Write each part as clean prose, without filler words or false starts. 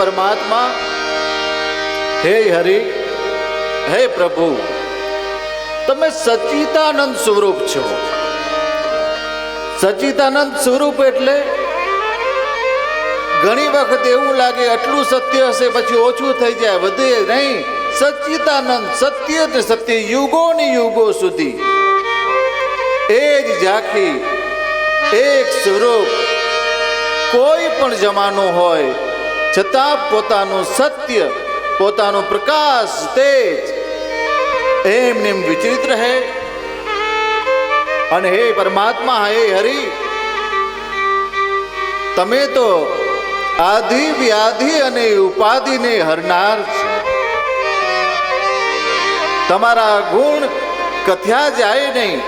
પરમાત્મા, હે હરિ, હે પ્રભુ, તમે સચ્ચિદાનંદ સ્વરૂપ છો. સચ્ચિદાનંદ સ્વરૂપ એટલે ઘણી વખત એવું લાગે આટલું સત્ય હશે પછી ઓછું થઈ જાય, વધે નહીં. સચ્ચિદાનંદ, સત્ય ને સત્ય, યુગો ને યુગો સુધી એ જ ઝાંખી, એક સ્વરૂપ. કોઈ પણ જમાનો હોય છતાં પોતાનું સત્ય, પોતાનો પ્રકાશ, તેજ એમને એમ વિચલિત રહે. અને હે પરમાત્મા, હે હરિ, તમે તો આધિ વ્યાધિ અને ઉપાધિને હરનાર છો. તમારા ગુણ કથ્યા જાય નહીં.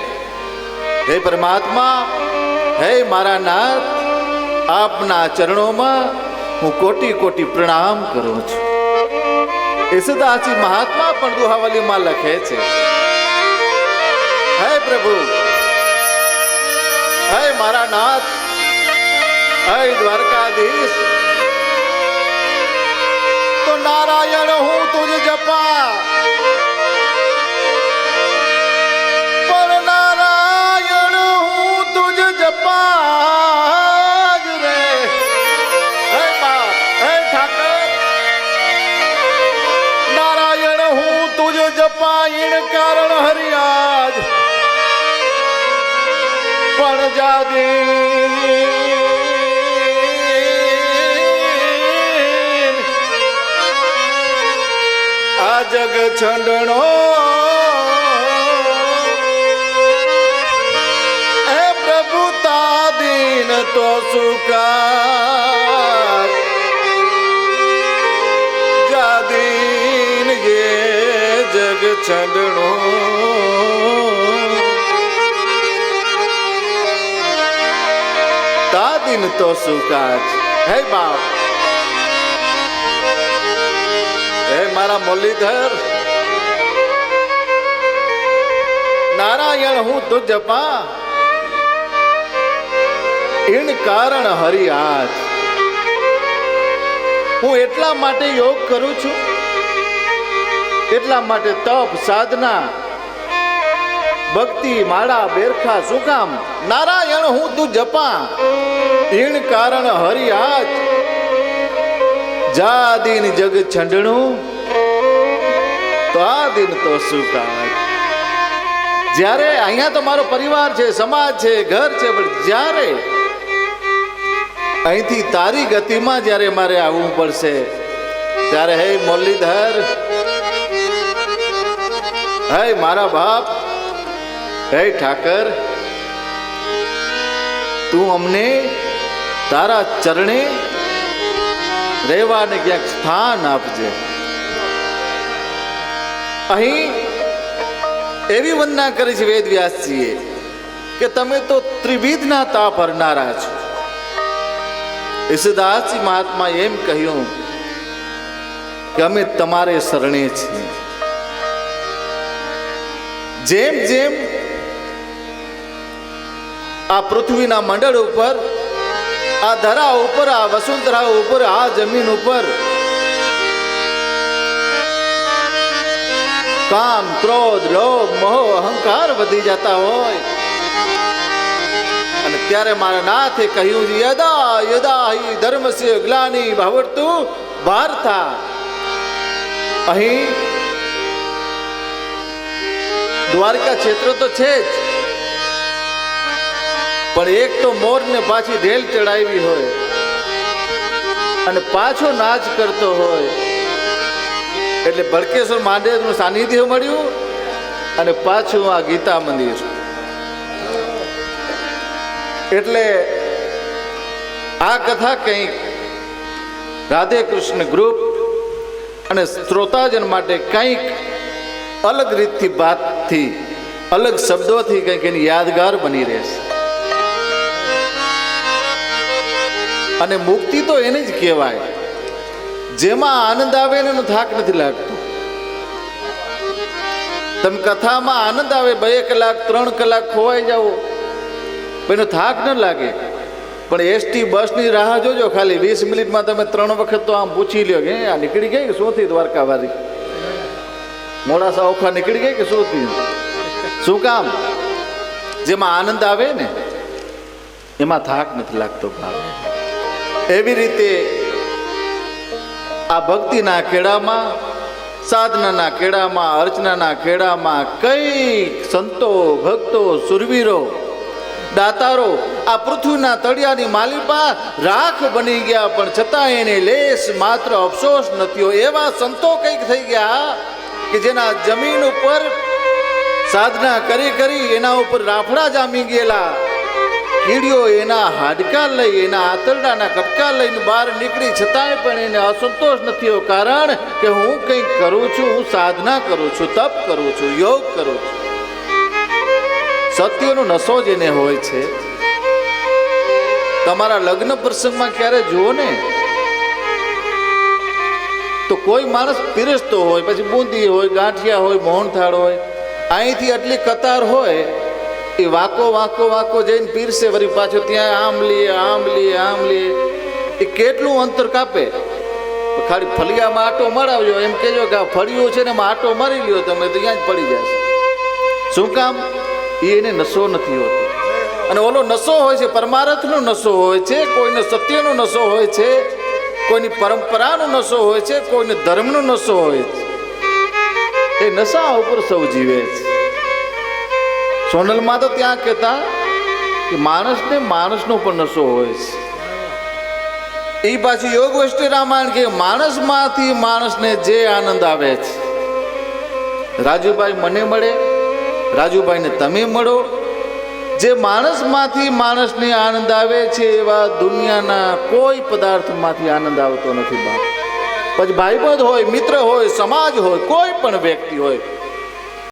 હે પરમાત્મા, હે મારા નાથ, આપના ચરણોમાં હું કોટી કોટી પ્રણામ કરું છું. ઈસુદાસજી મહાત્મા પણ દુહાવલીમાં લખે છે, હે પ્રભુ, હે મારા નાથ, હે દ્વારકાધીશ, તો નારાયણ હું તુજ જપા, પણ નારાયણ હું તુજ જપા રે. હે બાપ, હે ઠાકર, નારાયણ હું તુજ જપા, ઈણ કારણ હરિયાજ પણ જાદી આ જગ છંડણો. હે પ્રભુ તાદીન તો સુકાર, જાદીન ये જગ છંડણો. તાદીન તો સુકાર. હે બાપ, હે મારા મુરલીધર, નારાયણ હું તુજ જપા, ઈણ કારણ હરિયાજ. હું એટલા માટે યોગ કરું છું, એટલા માટે તપ, સાધના, ભક્તિ, માળા, બેરખા. શું કામ? નારાયણ હું તું જપા, ઈણ કારણ હરિયાજ, જા દિન જગ છંડણું, તો આ દિન તો સુકાજ. જ્યારે અહીંયા તો મારો પરિવાર છે, સમાજ છે, ઘર છે, પણ જ્યારે અહીંથી તારી ગતિમાં જ્યારે મારે આવવું પડશે ત્યારે હે મુરલીધર, હે મારા બાપ, હે ઠાકર, તું અમને તારા ચરણે રહેવાને ક્યાંક સ્થાન આપજે. અહીં એવી વંદના કરી છે વેદવ્યાસજીએ કે તમે તો ત્રિવિધના તાપ હરનારા છો. ઈસુદાસજી મહાત્મા એમ કહ્યું કે અમે તમારે શરણે છીએ. જેમ જેમ આ પૃથ્વીના મંડળ ઉપર, આ ધરા ઉપર, આ વસુંધરા ઉપર, આ જમીન ઉપર કામ, ક્રોધ, લોભ, મોહ, અહંકાર વધી જતા હોય અને ત્યારે મારા નાથે કહ્યું છે, યદા યદા હિ ધર્મસ્ય ગ્લાનિ ભવતુ ભારતા. અહીં દ્વારકા ક્ષેત્ર તો છે જ, પણ એક તો મોરને પાછી ઢેલ ચડાવી હોય અને પાછો નાચ કરતો હોય એટલે ભડકેશ્વર મહાદેવનું સાનિધ્ય મળ્યું અને પાછું આ ગીતા મંદિર. એટલે આ કથા કંઈક રાધે કૃષ્ણ ગ્રુપ અને શ્રોતાજન માટે કંઈક અલગ રીતથી, વાતથી, અલગ શબ્દોથી કંઈક એની યાદગાર બની રહેશે. અને મુક્તિ તો એને જ કહેવાય જેમાં આનંદ આવે એનો થાક નથી લાગતો. તમે કથામાં આનંદ આવે, 2 કલાક 3 કલાક ખોવાઈ જાઓ, એનો થાક ન લાગે. પણ એસટી બસની રાહ જોજો, ખાલી 20 મિનિટમાં તમે 3 વખત તો આમ પૂછી લ્યો કે આ નીકળી ગઈ કે શું થી દ્વારકા વાળી, મોડાસા ઓખા નીકળી ગઈ કે શું થયું. શું કામ? જેમાં આનંદ આવે ને એમાં થાક નથી લાગતો. એવી રીતે આ ભક્તિના ખેડામાં, સાધનાના ખેડામાં, અર્ચનાના ખેડામાં કઈ સંતો, ભક્તો, સુરવીરો, દાતારો આ પૃથ્વીના તળિયાની માલિપા રાખ બની ગયા, પણ છતાં એને લેશ માત્ર અફસોસ નથી. એવા સંતો કંઈક થઈ ગયા કે જેના જમીન ઉપર સાધના કરી કરી એના ઉપર રાફડા જામી ગયેલા, કીડીઓ એના હાડકા લઈ, એના આંતરડાના કટકા લઈને બહાર નીકળી, છતાંય પણ એને અસંતોષ નથી. કારણ કે હું કંઈક કરું છું, હું સાધના કરું છું, તપ કરું છું, યોગ કરું છું. સત્યનો નશો જેને હોય છે, તમારા લગ્ન પ્રસંગમાં ક્યારે જુઓ ને તો કોઈ માણસ પીરસતો હોય, પછી બુંદી હોય, ગાંઠિયા હોય, મોહનથાળ હોય, અહીંથી આટલી કતાર હોય, એ વાકો વાકો વાકો જઈને પીરસે, વળી પાછો ત્યાં આમ લે, એ કેટલું અંતર કાપે. ખાલી ફળિયામાં આટો મરાવજો, એમ કહેજો કે આ ફળિયું છે ને એમાં આટો મારી લ્યો તમે, તો ત્યાં જ પડી જશે. શું કામ? એને નશો નથી હોતો. અને ઓલો નશો હોય છે પરમાર્થનો નશો હોય છે, કોઈને સત્યનો નશો હોય છે, કોઈની પરંપરાનો નશો હોય છે, કોઈને ધર્મનો નશો હોય છે. એ નશા ઉપર સૌ જીવે છે. સોનલમાં તો ત્યાં કહેતા કે માણસને માણસનો પણ નશો હોય છે. એ પાછી યોગ વષ્ટિ રામાયણ કે માણસમાંથી માણસને જે આનંદ આવે છે, રાજુભાઈ મને મળે, રાજુભાઈને તમે મળો, જે માણસમાંથી માણસને આનંદ આવે છે એવા દુનિયાના કોઈ પદાર્થમાંથી આનંદ આવતો નથી. બાપ પછી ભાઈબંધ હોય, મિત્ર હોય, સમાજ હોય, કોઈ પણ વ્યક્તિ હોય,